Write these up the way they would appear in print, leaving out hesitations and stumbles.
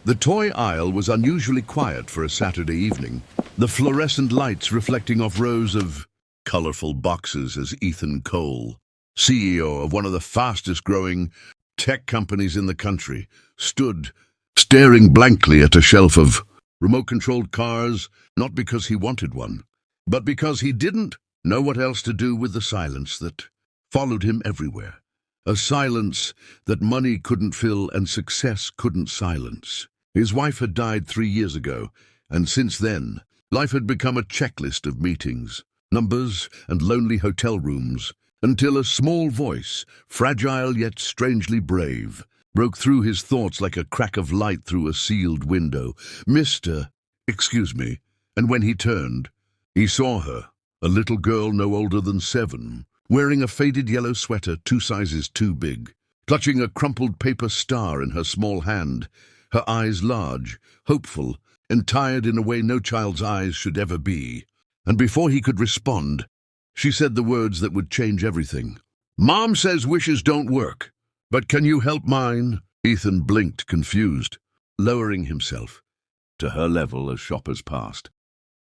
The toy aisle was unusually quiet for a Saturday evening, the fluorescent lights reflecting off rows of colorful boxes as Ethan Cole, CEO of one of the fastest-growing tech companies in the country, stood staring blankly at a shelf of remote-controlled cars, not because he wanted one, but because he didn't know what else to do with the silence that followed him everywhere. A silence that money couldn't fill and success couldn't silence. His wife had died 3 years ago, and since then, life had become a checklist of meetings, numbers, and lonely hotel rooms, until a small voice, fragile yet strangely brave, broke through his thoughts like a crack of light through a sealed window. Excuse me. And when he turned, he saw her, a little girl no older than 7, wearing a faded yellow sweater 2 sizes too big, clutching a crumpled paper star in her small hand, her eyes large, hopeful, and tired in a way no child's eyes should ever be. And before he could respond, she said the words that would change everything. "Mom says wishes don't work, but can you help mine?" Ethan blinked, confused, lowering himself to her level as shoppers passed,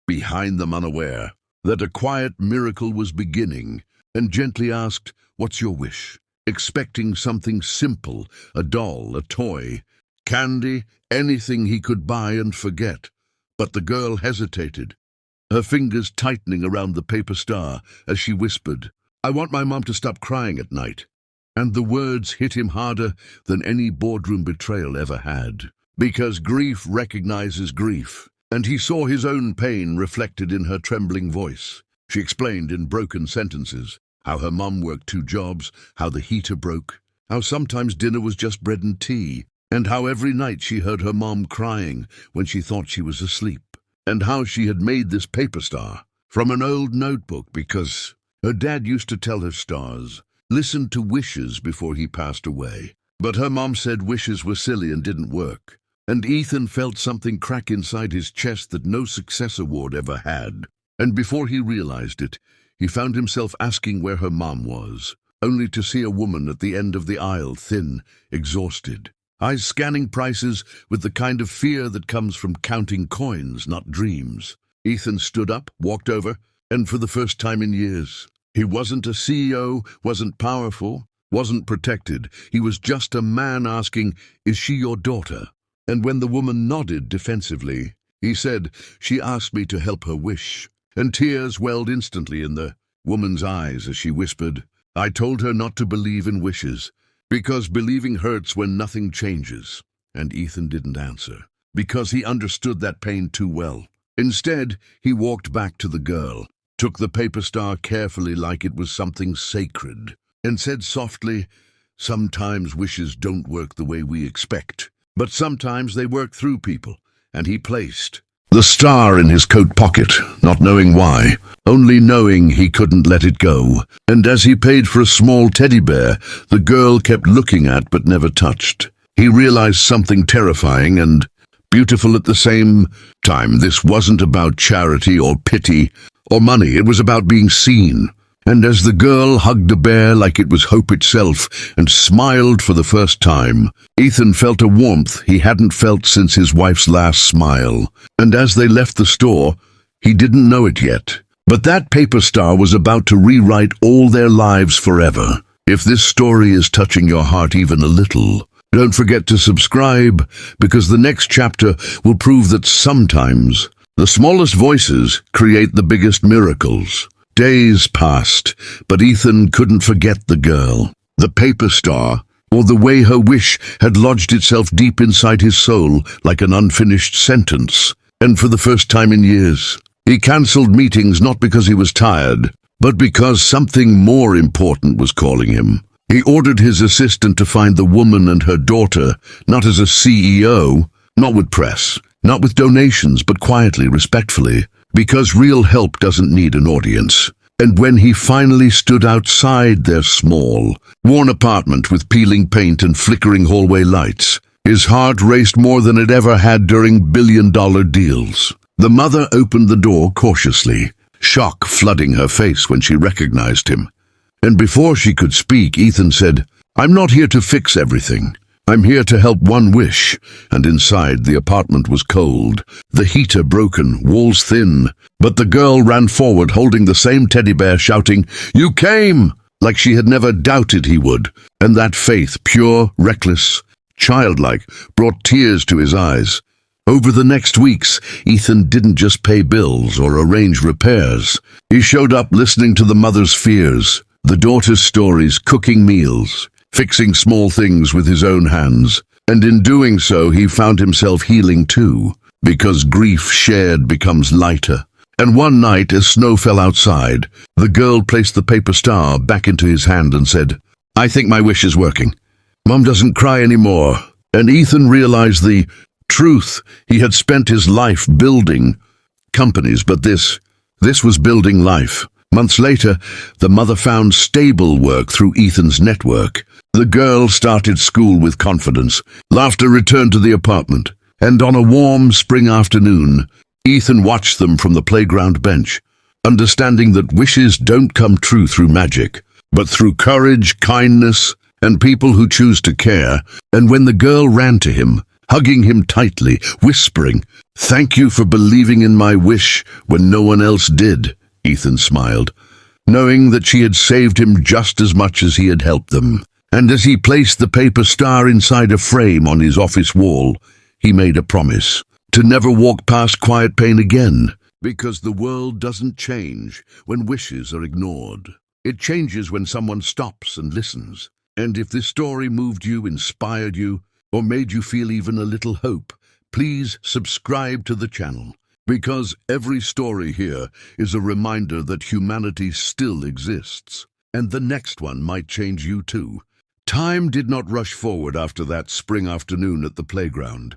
behind them unaware that a quiet miracle was beginning, and gently asked, "What's your wish?" Expecting something simple, a doll, a toy, candy, anything he could buy and forget. But the girl hesitated, her fingers tightening around the paper star as she whispered, "I want my mom to stop crying at night." And the words hit him harder than any boardroom betrayal ever had, because grief recognizes grief, and he saw his own pain reflected in her trembling voice. She explained in broken sentences how her mum worked 2 jobs, how the heater broke, how sometimes dinner was just bread and tea, and how every night she heard her mom crying when she thought she was asleep, and how she had made this paper star from an old notebook because her dad used to tell her stars listened to wishes before he passed away. But her mom said wishes were silly and didn't work, and Ethan felt something crack inside his chest that no success award ever had. And before he realized it, he found himself asking where her mom was, only to see a woman at the end of the aisle, thin, exhausted, eyes scanning prices with the kind of fear that comes from counting coins, not dreams. Ethan stood up, walked over, and for the first time in years, he wasn't a CEO, wasn't powerful, wasn't protected. He was just a man asking, "Is she your daughter?" And when the woman nodded defensively, he said, "She asked me to help her wish." And tears welled instantly in the woman's eyes as she whispered, "I told her not to believe in wishes, because believing hurts when nothing changes." And Ethan didn't answer, because he understood that pain too well. Instead, he walked back to the girl, took the paper star carefully like it was something sacred, and said softly, "Sometimes wishes don't work the way we expect, but sometimes they work through people." And he placed the star in his coat pocket, not knowing why, only knowing he couldn't let it go. And as he paid for a small teddy bear the girl kept looking at but never touched, he realized something terrifying and beautiful at the same time. This wasn't about charity or pity or money. It was about being seen. And as the girl hugged the bear like it was hope itself and smiled for the first time, Ethan felt a warmth he hadn't felt since his wife's last smile. And as they left the store, he didn't know it yet, but that paper star was about to rewrite all their lives forever. If this story is touching your heart even a little, don't forget to subscribe, because the next chapter will prove that sometimes the smallest voices create the biggest miracles. Days passed, but Ethan couldn't forget the girl, the paper star, or the way her wish had lodged itself deep inside his soul like an unfinished sentence. And for the first time in years, he cancelled meetings not because he was tired, but because something more important was calling him. He ordered his assistant to find the woman and her daughter, not as a CEO, not with press, not with donations, but quietly, respectfully, because real help doesn't need an audience. And when he finally stood outside their small, worn apartment with peeling paint and flickering hallway lights, his heart raced more than it ever had during billion-dollar deals. The mother opened the door cautiously, shock flooding her face when she recognized him. And before she could speak, Ethan said, "I'm not here to fix everything. "I'm here to help one wish," and inside the apartment was cold, the heater broken, walls thin. But the girl ran forward holding the same teddy bear, shouting, "You came!" like she had never doubted he would. And that faith, pure, reckless, childlike, brought tears to his eyes. Over the next weeks, Ethan didn't just pay bills or arrange repairs. He showed up listening to the mother's fears, the daughter's stories, cooking meals, fixing small things with his own hands. And in doing so, he found himself healing too, because grief shared becomes lighter. And one night, as snow fell outside, the girl placed the paper star back into his hand and said, "I think my wish is working. Mom doesn't cry anymore." And Ethan realized the truth. He had spent his life building companies, but this was building life. Months later, the mother found stable work through Ethan's network. The girl started school with confidence. Laughter returned to the apartment. And on a warm spring afternoon, Ethan watched them from the playground bench, understanding that wishes don't come true through magic, but through courage, kindness, and people who choose to care. And when the girl ran to him, hugging him tightly, whispering, "Thank you for believing in my wish when no one else did," Ethan smiled, knowing that she had saved him just as much as he had helped them. And as he placed the paper star inside a frame on his office wall, he made a promise to never walk past quiet pain again, because the world doesn't change when wishes are ignored. It changes when someone stops and listens. And if this story moved you, inspired you, or made you feel even a little hope, please subscribe to the channel, because every story here is a reminder that humanity still exists. And the next one might change you too. Time did not rush forward after that spring afternoon at the playground.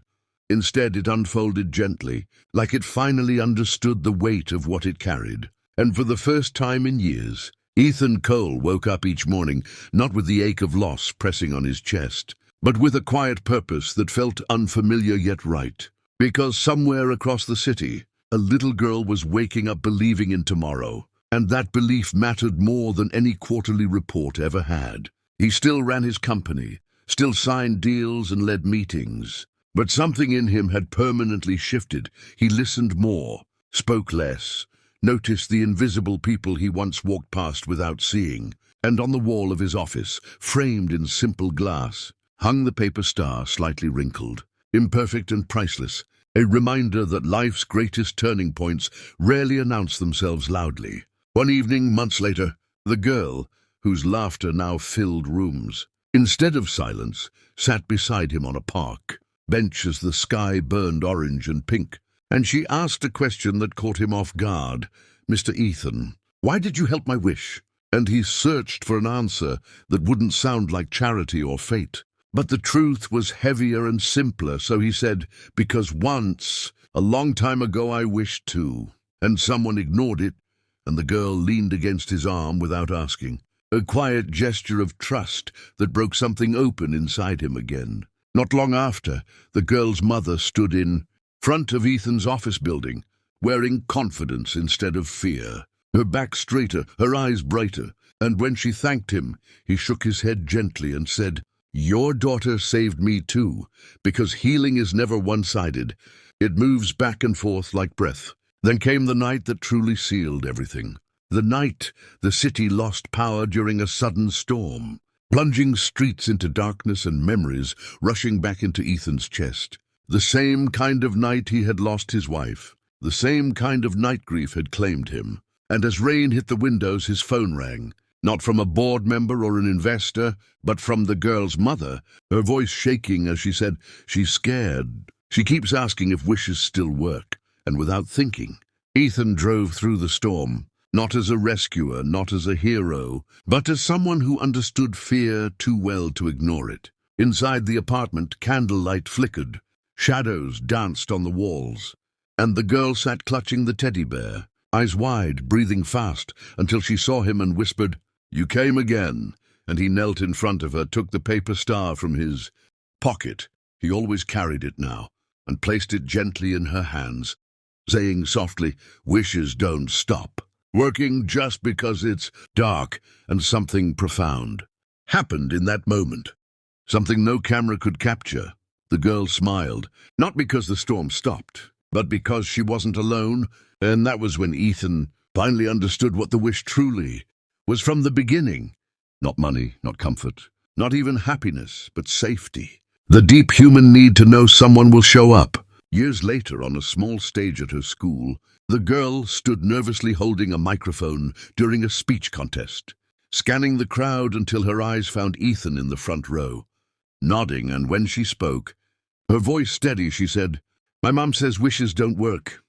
Instead, it unfolded gently, like it finally understood the weight of what it carried. And for the first time in years, Ethan Cole woke up each morning, not with the ache of loss pressing on his chest, but with a quiet purpose that felt unfamiliar yet right. Because somewhere across the city, a little girl was waking up believing in tomorrow, and that belief mattered more than any quarterly report ever had. He still ran his company, still signed deals and led meetings. But something in him had permanently shifted. He listened more, spoke less, noticed the invisible people he once walked past without seeing. And on the wall of his office, framed in simple glass, hung the paper star, slightly wrinkled, imperfect and priceless, a reminder that life's greatest turning points rarely announce themselves loudly. One evening, months later, the girl, whose laughter now filled rooms, instead of silence, sat beside him on a park bench as the sky burned orange and pink, and she asked a question that caught him off guard. "Mr. Ethan, why did you help my wish?" And he searched for an answer that wouldn't sound like charity or fate. But the truth was heavier and simpler, so he said, "Because once, a long time ago, I wished too." And someone ignored it, and the girl leaned against his arm without asking. A quiet gesture of trust that broke something open inside him again. Not long after, the girl's mother stood in front of Ethan's office building, wearing confidence instead of fear. Her back straighter, her eyes brighter, and when she thanked him, he shook his head gently and said, "Your daughter saved me too, because healing is never one-sided. It moves back and forth like breath." Then came the night that truly sealed everything. The night the city lost power during a sudden storm, plunging streets into darkness and memories rushing back into Ethan's chest. The same kind of night he had lost his wife. The same kind of night grief had claimed him. And as rain hit the windows, his phone rang. Not from a board member or an investor, but from the girl's mother, her voice shaking as she said, "She's scared. She keeps asking if wishes still work." And without thinking, Ethan drove through the storm. Not as a rescuer, not as a hero, but as someone who understood fear too well to ignore it. Inside the apartment, candlelight flickered, shadows danced on the walls, and the girl sat clutching the teddy bear, eyes wide, breathing fast, until she saw him and whispered, "You came again." And he knelt in front of her, took the paper star from his pocket, he always carried it now, and placed it gently in her hands, saying softly, "Wishes don't stop working just because it's dark." And something profound happened in that moment. something no camera could capture. The girl smiled, not because the storm stopped, but because she wasn't alone, and that was when Ethan finally understood what the wish truly was from the beginning. Not money, not comfort, not even happiness, but safety. The deep human need to know someone will show up. Years later, on a small stage at her school, the girl stood nervously holding a microphone during a speech contest, scanning the crowd until her eyes found Ethan in the front row. Nodding, and when she spoke, her voice steady, she said, "My mom says wishes don't work,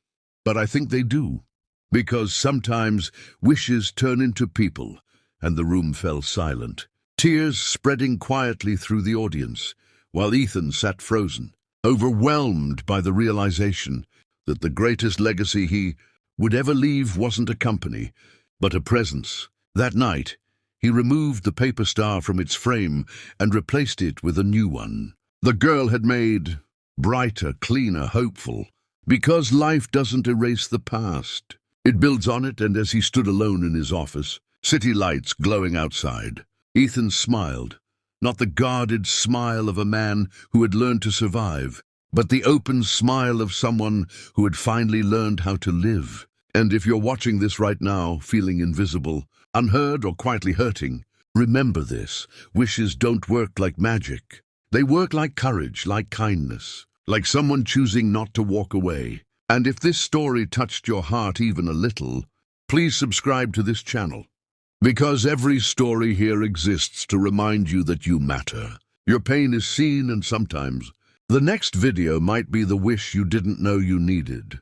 but I think they do. Because sometimes wishes turn into people." And the room fell silent, tears spreading quietly through the audience, while Ethan sat frozen, overwhelmed by the realization that the greatest legacy he would ever leave wasn't a company, but a presence. That night, he removed the paper star from its frame and replaced it with a new one. The girl had made brighter, cleaner, hopeful, because life doesn't erase the past. It builds on it, and as he stood alone in his office, city lights glowing outside, Ethan smiled, not the guarded smile of a man who had learned to survive, but the open smile of someone who had finally learned how to live. And if you're watching this right now, feeling invisible, unheard, or quietly hurting, remember this: wishes don't work like magic. They work like courage, like kindness, like someone choosing not to walk away. And if this story touched your heart even a little, please subscribe to this channel, because every story here exists to remind you that you matter. Your pain is seen, and sometimes the next video might be the wish you didn't know you needed.